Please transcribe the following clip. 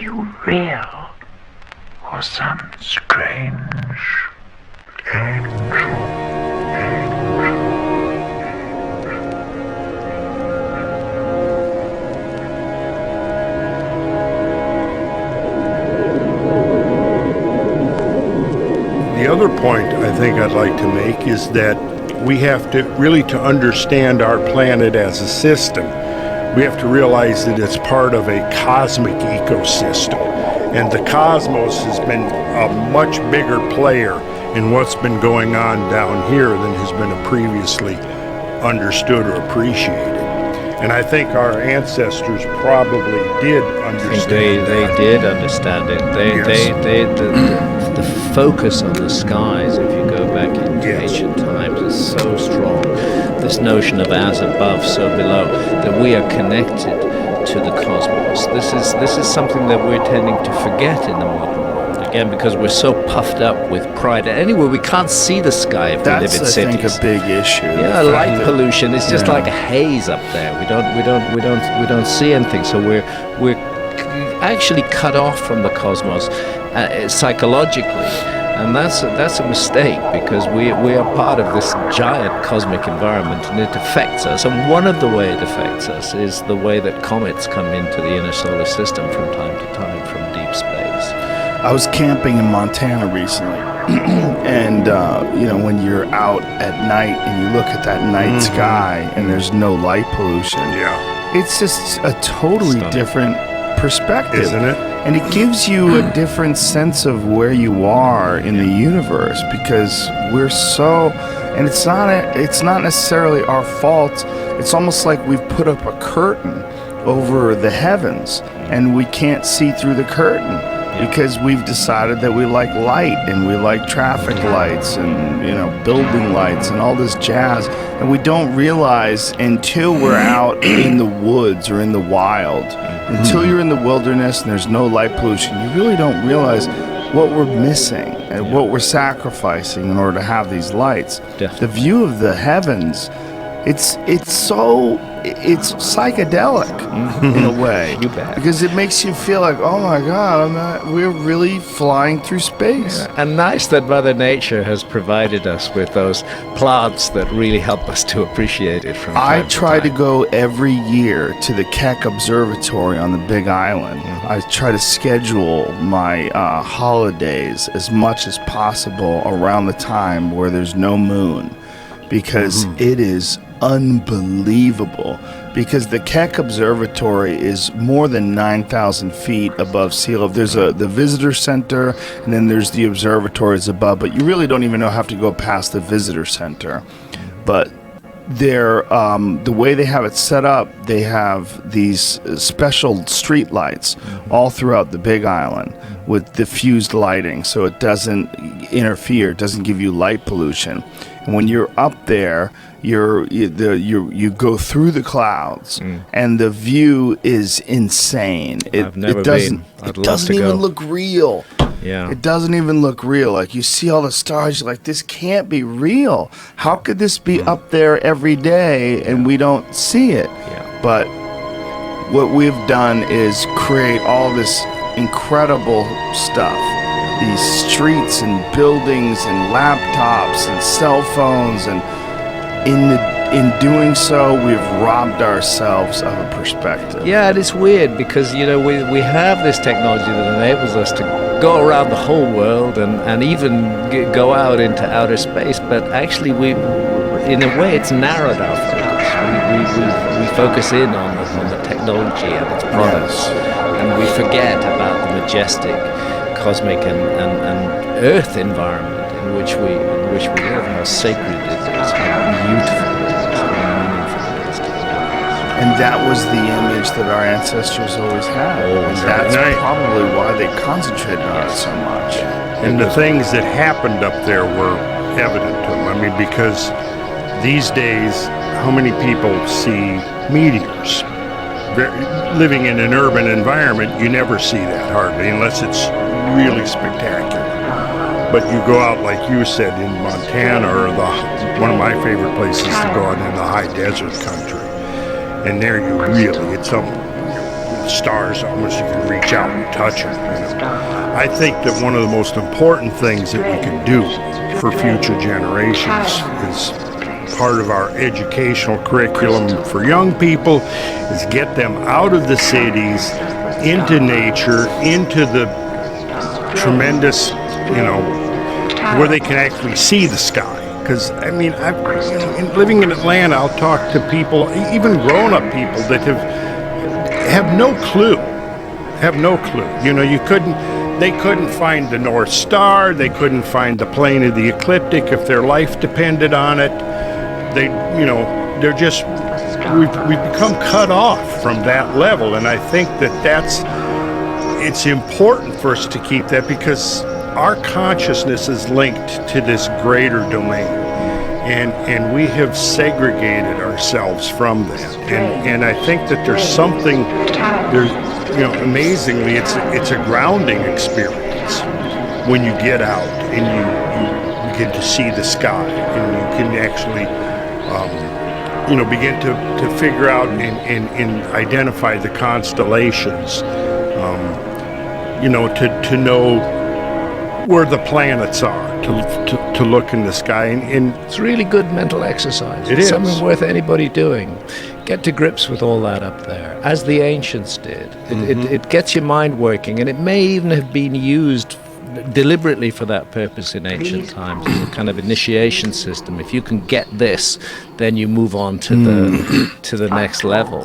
you real or some strange angel? The other point I think I'd like to make is that we have to really to understand our planet as a system. We have to realize that it's part of a cosmic ecosystem, and the cosmos has been a much bigger player in what's been going on down here than has been previously understood or appreciated. And I think our ancestors probably did understand. They did understand it. The focus on the skies, if you go back into ancient times, is so strong. This notion of as above, so below, that we are connected to the cosmos. This is something that we're tending to forget in the modern world. Again, because we're so puffed up with pride. Anyway, we can't see the sky if we live in cities. That's, I think, a big issue. Yeah, light pollution. It's just like a haze up there. We don't see anything. So we're actually cut off from the cosmos psychologically. And that's a mistake, because we are part of this giant cosmic environment, and it affects us. And one of the ways it affects us is the way that comets come into the inner solar system from time to time from deep space. I was camping in Montana recently, and when you're out at night and you look at that night sky and there's no light pollution, it's just a totally different perspective, isn't it? And it gives you a different sense of where you are in the universe, because we're so, and it's not necessarily our fault. It's almost like we've put up a curtain over the heavens and we can't see through the curtain because we've decided that we like light and we like traffic lights and building lights and all this jazz, and we don't realize until we're out in the woods or in the wild. Until you're in the wilderness and there's no light pollution, you really don't realize what we're missing and what we're sacrificing in order to have these lights. Definitely. The view of the heavens, it's psychedelic in a way. You bet. Because it makes you feel like, oh my God, we're really flying through space. Yeah. And nice that Mother Nature has provided us with those plants that really help us to appreciate it from time I try to to go every year to the Keck Observatory on the Big Island. I try to schedule my holidays as much as possible around the time where there's no moon, because it is unbelievable. Because the Keck Observatory is more than 9,000 feet above sea level. There's the visitor center, and then there's the observatories above, but you really don't even have to go past the visitor center. But the way they have it set up, they have these special street lights all throughout the Big Island with diffused lighting, so it doesn't interfere, it doesn't give you light pollution. And when you're up there, you go through the clouds, and the view is insane. I've never been. I'd it love doesn't to even go. look real. Yeah. It doesn't even look real. Like, you see all the stars, you're like, this can't be real. How could this be up there every day and we don't see it? Yeah. But what we've done is create all this incredible stuff. These streets and buildings and laptops and cell phones, and in doing so, we've robbed ourselves of a perspective. Yeah, and it's weird because, we have this technology that enables us to go around the whole world and even go out into outer space, but actually in a way, it's narrowed our focus. We focus in on the technology and its products, and we forget about the majestic cosmic and earth environment in which we live, how sacred it is, how beautiful it is, how meaningful it is to us. And that was the image that our ancestors always had. And that's probably why they concentrated on it so much. And the things that happened up there were evident to them. I mean, because these days, how many people see meteors? Living in an urban environment, you never see that hardly, unless it's really spectacular. But you go out, like you said, in Montana, or one of my favorite places to go out in the high desert country, and there you really, it's the stars almost, you can reach out and touch them. I think that one of the most important things that we can do for future generations is part of our educational curriculum for young people is get them out of the cities, into nature, into the tremendous, where they can actually see the sky. Because, I mean, living in Atlanta, I'll talk to people, even grown-up people that have no clue. They couldn't find the North Star. They couldn't find the plane of the ecliptic if their life depended on it. They're just, we've become cut off from that level. And I think it's important for us to keep that, because our consciousness is linked to this greater domain. And we have segregated ourselves from that. And I think that there's something, amazingly, it's a grounding experience when you get out and you begin to see the sky, and you can actually, begin to figure out and identify the constellations, to know where the planets are, to look in the sky. And it's really good mental exercise. It It's is. something worth anybody doing. Get to grips with all that up there, as the ancients did. It gets your mind working, and it may even have been used deliberately for that purpose in ancient times, as a kind of initiation system. If you can get this, then you move on to the next level.